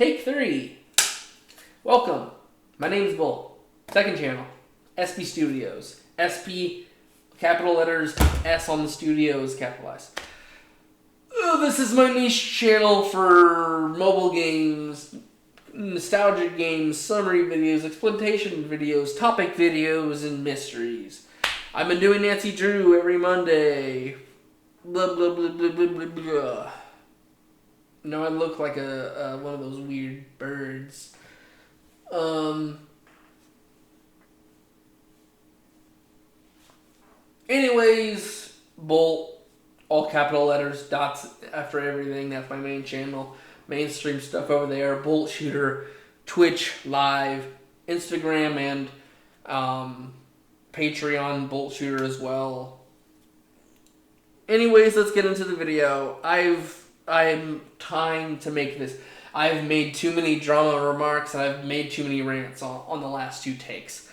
Take 3. Welcome. My name is Bull. Second channel. SP Studios. SP, capital letters, S on the studios, capitalized. This is my niche channel for mobile games, nostalgic games, summary videos, exploitation videos, topic videos, and mysteries. I've been doing Nancy Drew every Monday. Blah, blah, blah, blah, blah, blah, blah. No, I look like one of those weird birds. Anyways, Bolt, all capital letters, dots after everything. That's my main channel. Mainstream stuff over there. Bolt Shooter, Twitch Live, Instagram, and Patreon Bolt Shooter as well. Anyways, let's get into the video. I'm trying to make this. I've made too many drama remarks and I've made too many rants on the last 2 takes.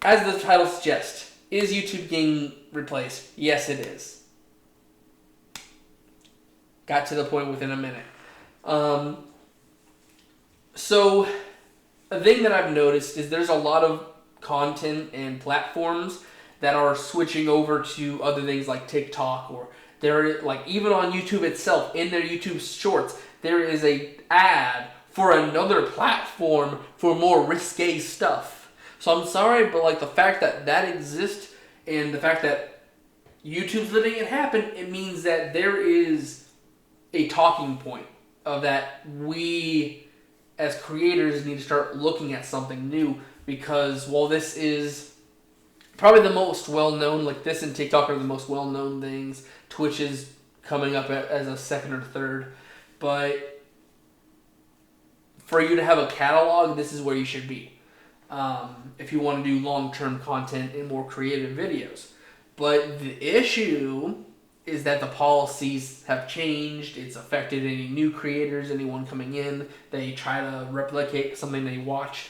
As the title suggests, is YouTube getting replaced? Yes, it is. Got to the point within a minute. So, a thing that I've noticed is there's a lot of content and platforms that are switching over to other things like TikTok, or they're like even on YouTube itself, in their YouTube shorts, there is a ad for another platform for more risque stuff. So I'm sorry, but like the fact that that exists and the fact that YouTube's letting it happen, it means that there is a talking point of that we as creators need to start looking at something new, because while this is probably the most well-known, like this and TikTok are the most well-known things, Twitch is coming up as a second or third, but for you to have a catalog, this is where you should be. If you want to do long-term content and more creative videos. But the issue is that the policies have changed. It's affected any new creators, anyone coming in. They try to replicate something they watched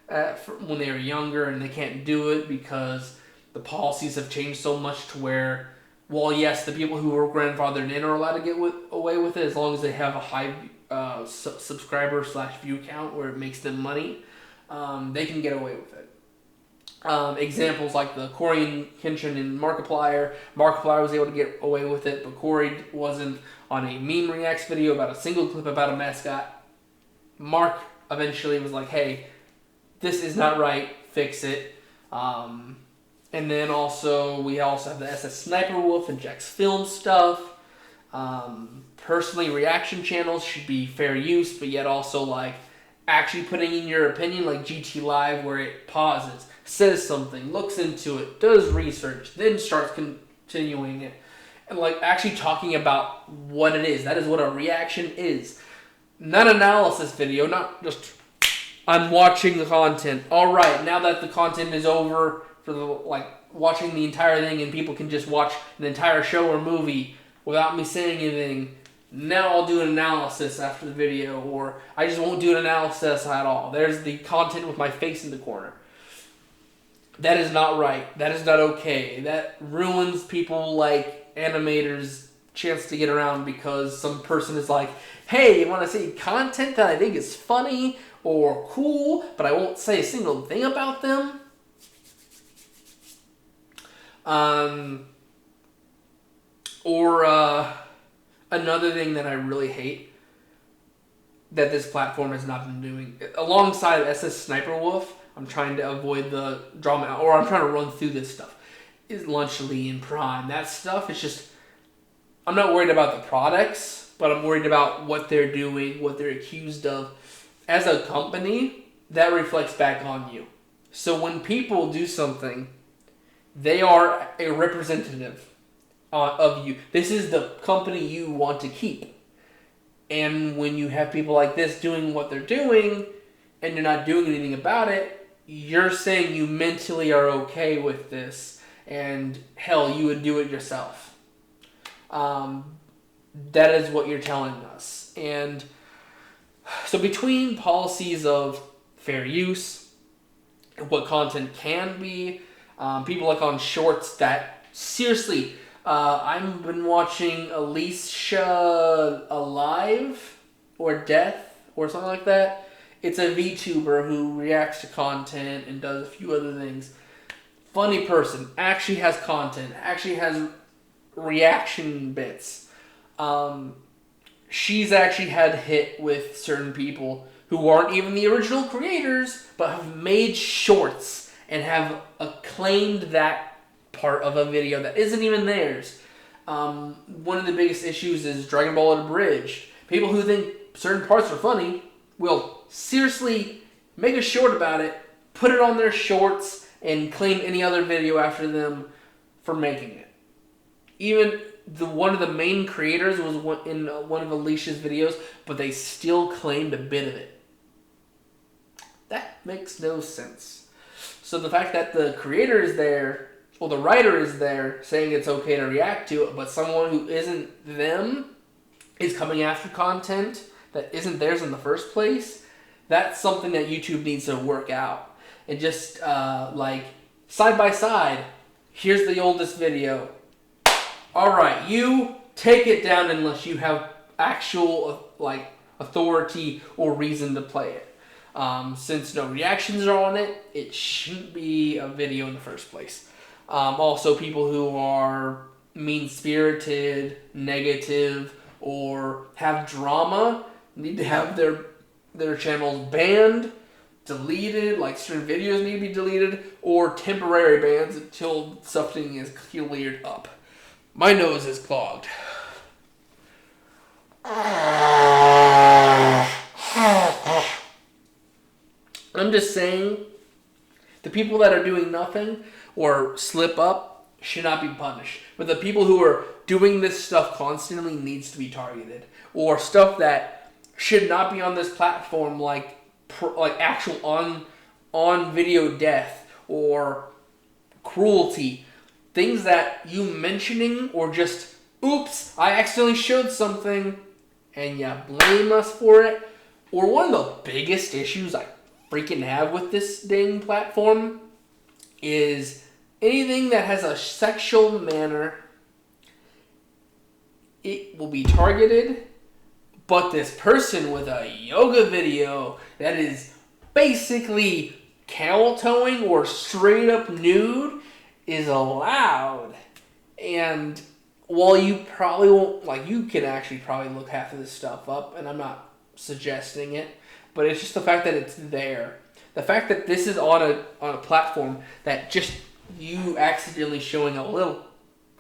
when they were younger, and they can't do it because the policies have changed so much to where, well, yes, the people who were grandfathered in are allowed to get away with it as long as they have a high subscriber/view count where it makes them money. They can get away with it. Examples like the Corey Kenshin and Markiplier. Markiplier was able to get away with it, but Corey wasn't on a meme reacts video about a single clip about a mascot. Mark eventually was like, hey, this is not right, fix it. And then we also have the SS Sniper Wolf and Jack's Film stuff. Personally, reaction channels should be fair use, but yet also like actually putting in your opinion, like GT Live, where it pauses, says something, looks into it, does research, then starts continuing it, and like actually talking about what it is. That is what a reaction is. Not an analysis video, not just I'm watching the content. All right, now that the content is over for the watching the entire thing, and people can just watch an entire show or movie without me saying anything. Now I'll do an analysis after the video, or I just won't do an analysis at all. There's the content with my face in the corner. That is not right. That is not okay. That ruins people like animators' chance to get around because some person is like, hey, you want to see content that I think is funny or cool, but I won't say a single thing about them? Another thing that I really hate that this platform has not been doing, alongside SS Sniper Wolf, I'm trying to avoid the drama, or I'm trying to run through this stuff, is Lunchly and Prime. That stuff is just, I'm not worried about the products, but I'm worried about what they're doing, what they're accused of. As a company, that reflects back on you. So when people do something, they are a representative of you. This is the company you want to keep. And when you have people like this doing what they're doing, and you're not doing anything about it, you're saying you mentally are okay with this, and hell, you would do it yourself. That is what you're telling us. And so between policies of fair use, what content can be, people like on shorts that seriously, I've been watching Alicia Alive or Death or something like that. It's a VTuber who reacts to content and does a few other things. Funny person, actually has content, actually has reaction bits. She's actually had hit with certain people who aren't even the original creators, but have made shorts and have acclaimed that part of a video that isn't even theirs. One of the biggest issues is Dragon Ball Abridged. People who think certain parts are funny will seriously make a short about it, put it on their shorts, and claim any other video after them for making it. Even one of the main creators was in one of Alicia's videos, but they still claimed a bit of it. That makes no sense. So the fact that the creator is there, or the writer is there, saying it's okay to react to it, but someone who isn't them is coming after content that isn't theirs in the first place, that's something that YouTube needs to work out. And just, like, side by side, here's the oldest video. Alright, you take it down unless you have actual, like, authority or reason to play it. Since no reactions are on it, it shouldn't be a video in the first place. Also, people who are mean-spirited, negative, or have drama need to have their channels banned, deleted, like certain videos need to be deleted, or temporary bans until something is cleared up. My nose is clogged. I'm just saying, the people that are doing nothing or slip up should not be punished. But the people who are doing this stuff constantly needs to be targeted. Or stuff that should not be on this platform, like actual on video death or cruelty. Things that you mentioning or just, oops, I accidentally showed something and you blame us for it. Or one of the biggest issues I freaking have with this dang platform is anything that has a sexual manner, it will be targeted. But this person with a yoga video that is basically camel toeing or straight up nude is allowed. And while you probably won't, like, you can actually probably look half of this stuff up, and I'm not suggesting it, but it's just the fact that it's there. The fact that this is on a platform that just you accidentally showing a little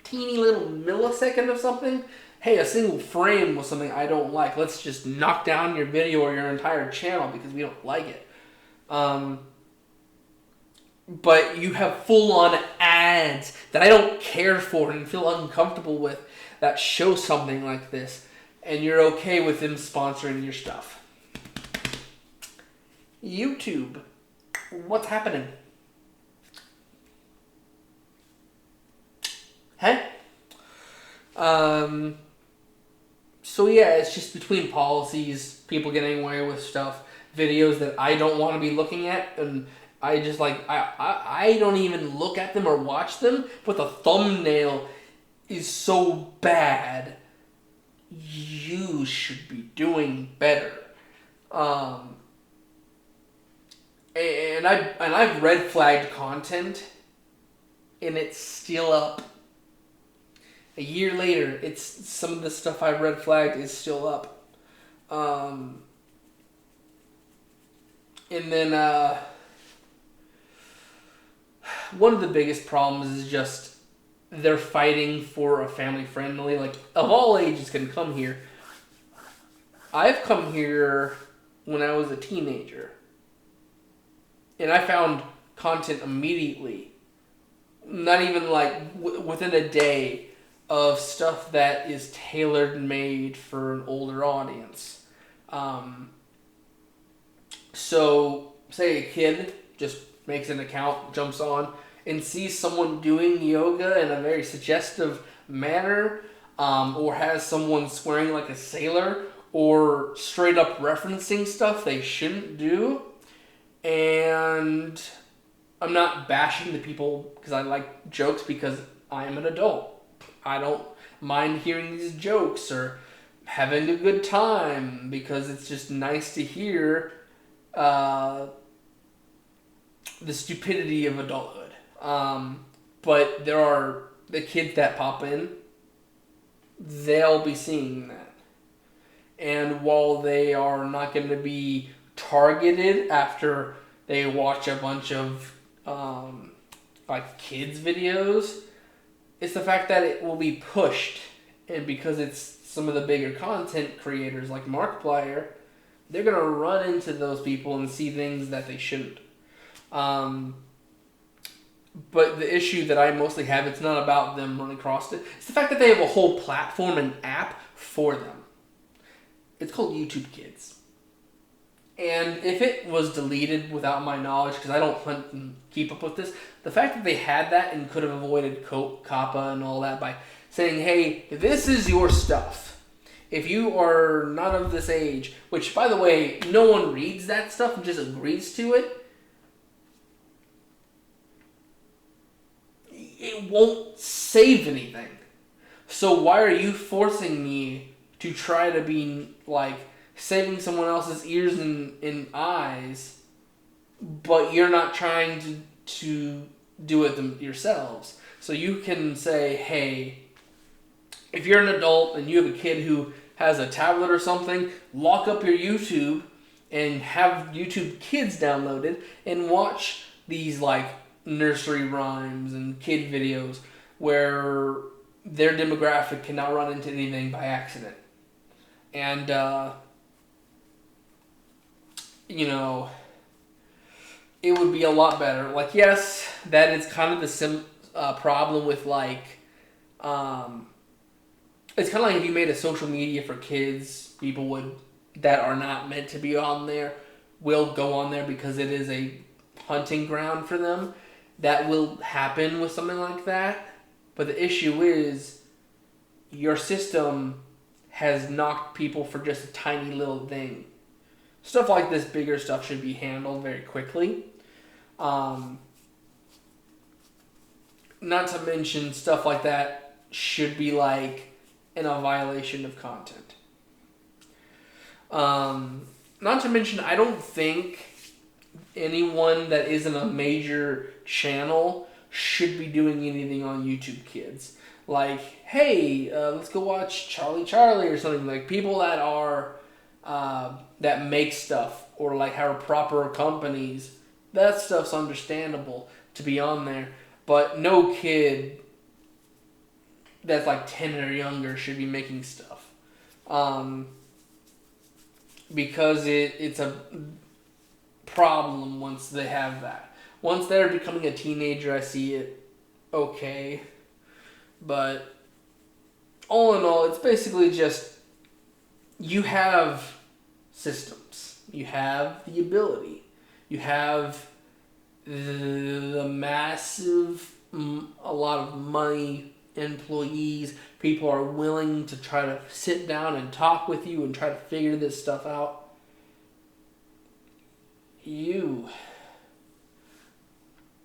teeny little millisecond of something. Hey, a single frame was something I don't like. Let's just knock down your video or your entire channel because we don't like it. But you have full-on ads that I don't care for and feel uncomfortable with that show something like this, and you're okay with them sponsoring your stuff. YouTube, what's happening? Huh? So yeah, it's just between policies, people getting away with stuff, videos that I don't want to be looking at, and I just I don't even look at them or watch them, but the thumbnail is so bad. You should be doing better. And I've red flagged content, and it's still up. A year later, it's some of the stuff I red flagged is still up. And then one of the biggest problems is just they're fighting for a family friendly, like, of all ages can come here. I've come here when I was a teenager, and I found content immediately, not even like within a day, of stuff that is tailored made for an older audience. So say a kid just makes an account, jumps on, and sees someone doing yoga in a very suggestive manner, or has someone swearing like a sailor, or straight up referencing stuff they shouldn't do. And I'm not bashing the people because I like jokes because I am an adult. I don't mind hearing these jokes or having a good time because it's just nice to hear uh, the stupidity of adulthood. But there are the kids that pop in, they'll be seeing that. And while they are not going to be targeted after they watch a bunch of like kids videos, it's the fact that it will be pushed, and because it's some of the bigger content creators like Markiplier, they're gonna run into those people and see things that they shouldn't. Um, but the issue that I mostly have, it's not about them running across it. It's the fact that they have a whole platform and app for them. It's called YouTube Kids. And if it was deleted without my knowledge, because I don't hunt and keep up with this, the fact that they had that and could have avoided COPPA and all that by saying, hey, this is your stuff. If you are not of this age, which, by the way, no one reads that stuff and just agrees to it, it won't save anything. So why are you forcing me to try to be, like, saving someone else's ears and eyes, but you're not trying to do it yourselves? So you can say, hey, if you're an adult and you have a kid who has a tablet or something, lock up your YouTube and have YouTube Kids downloaded and watch these like nursery rhymes and kid videos where their demographic cannot run into anything by accident. And it would be a lot better. Like, yes, that is kind of the problem with, like, it's kind of like if you made a social media for kids, people that are not meant to be on there will go on there because it is a hunting ground for them. That will happen with something like that. But the issue is your system has knocked people for just a tiny little thing. Stuff like this bigger stuff should be handled very quickly. Not to mention stuff like that should be like in a violation of content. Not to mention, I don't think anyone that isn't a major channel should be doing anything on YouTube Kids. Like, hey, let's go watch Charlie or something. Like, people that are that make stuff or like have proper companies, that stuff's understandable to be on there. But no kid that's like 10 or younger should be making stuff. Because it's a problem once they have that. Once they're becoming a teenager, I see it okay. But all in all, it's basically just you have systems. You have the ability. You have the massive, a lot of money, employees. People are willing to try to sit down and talk with you and try to figure this stuff out. You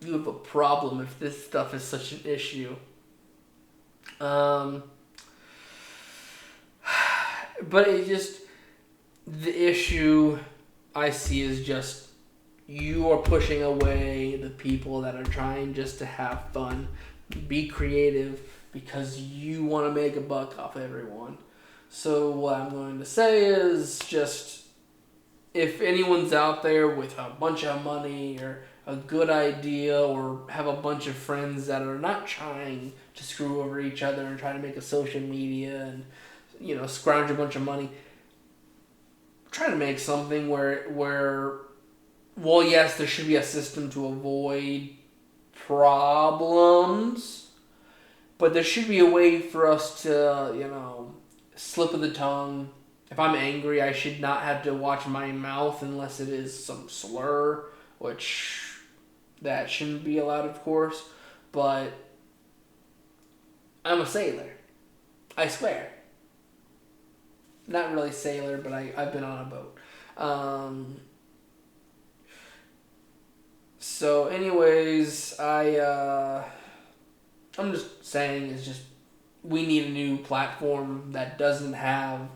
have a problem if this stuff is such an issue. But it just, the issue I see is just you are pushing away the people that are trying just to have fun, be creative, because you want to make a buck off everyone. So what I'm going to say is just, if anyone's out there with a bunch of money or a good idea or have a bunch of friends that are not trying to screw over each other and trying to make a social media and, scrounge a bunch of money, try to make something where, well, yes, there should be a system to avoid problems, but there should be a way for us to, slip of the tongue. If I'm angry, I should not have to watch my mouth unless it is some slur, which that shouldn't be allowed, of course. But I'm a sailor. I swear. Not really sailor, but I've been on a boat. So anyways, I'm just saying, it's just, we need a new platform that doesn't have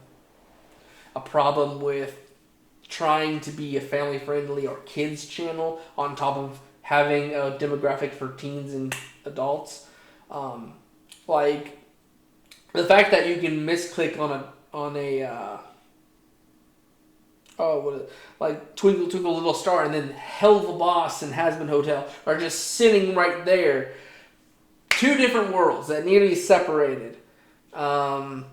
a problem with trying to be a family friendly or kids channel on top of having a demographic for teens and adults. Like the fact that you can misclick on a what is it? Like Twinkle Twinkle Little Star and then Helva Boss and Hazbin Hotel are just sitting right there. Two different worlds that need to be separated. And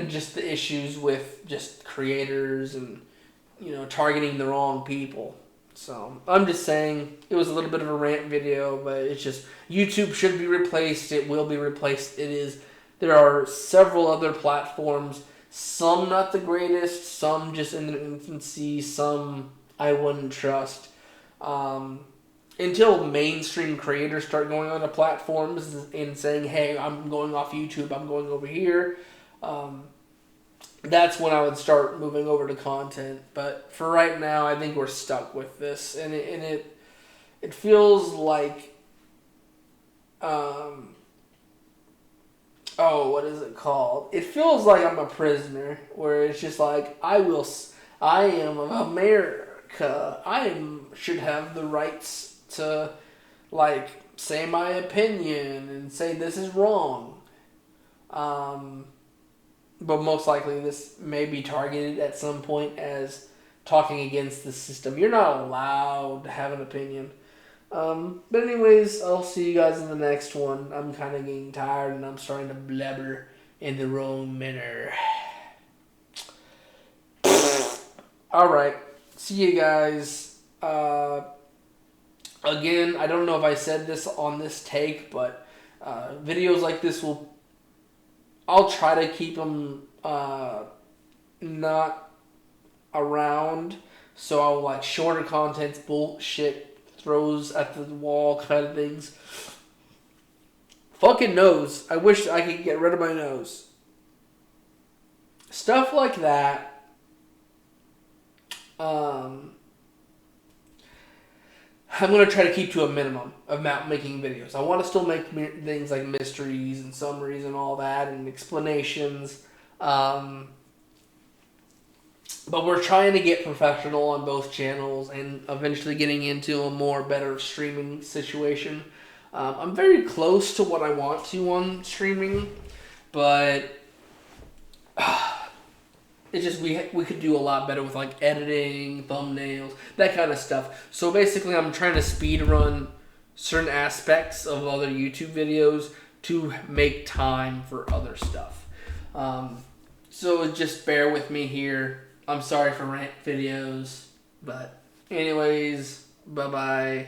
just the issues with just creators and, targeting the wrong people. So, I'm just saying, it was a little bit of a rant video, but it's just, YouTube should be replaced, it will be replaced, it is. There are several other platforms, some not the greatest, some just in their infancy, some I wouldn't trust. Until mainstream creators start going on to platforms and saying, hey, I'm going off YouTube, I'm going over here, that's when I would start moving over to content. But for right now, I think we're stuck with this, and it feels like, what is it called? It feels like I'm a prisoner, where it's just like I am of America. Should have the rights to say my opinion and say this is wrong. But most likely this may be targeted at some point as talking against the system. You're not allowed to have an opinion. But anyways, I'll see you guys in the next one. I'm kind of getting tired and I'm starting to blabber in the wrong manner. Alright, see you guys. Again, I don't know if I said this on this take, but videos like this I'll try to keep them not around, so I'll shorter contents, bullshit, throws at the wall kind of things. Fucking nose. I wish I could get rid of my nose. Stuff like that. I'm going to try to keep to a minimum of making videos. I want to still make things like mysteries and summaries and all that and explanations. But we're trying to get professional on both channels and eventually getting into a better streaming situation. I'm very close to what I want to on streaming, but it's just we could do a lot better with editing, thumbnails, that kind of stuff. So basically I'm trying to speed run certain aspects of other YouTube videos to make time for other stuff. So just bear with me here. I'm sorry for rant videos, but anyways, bye-bye.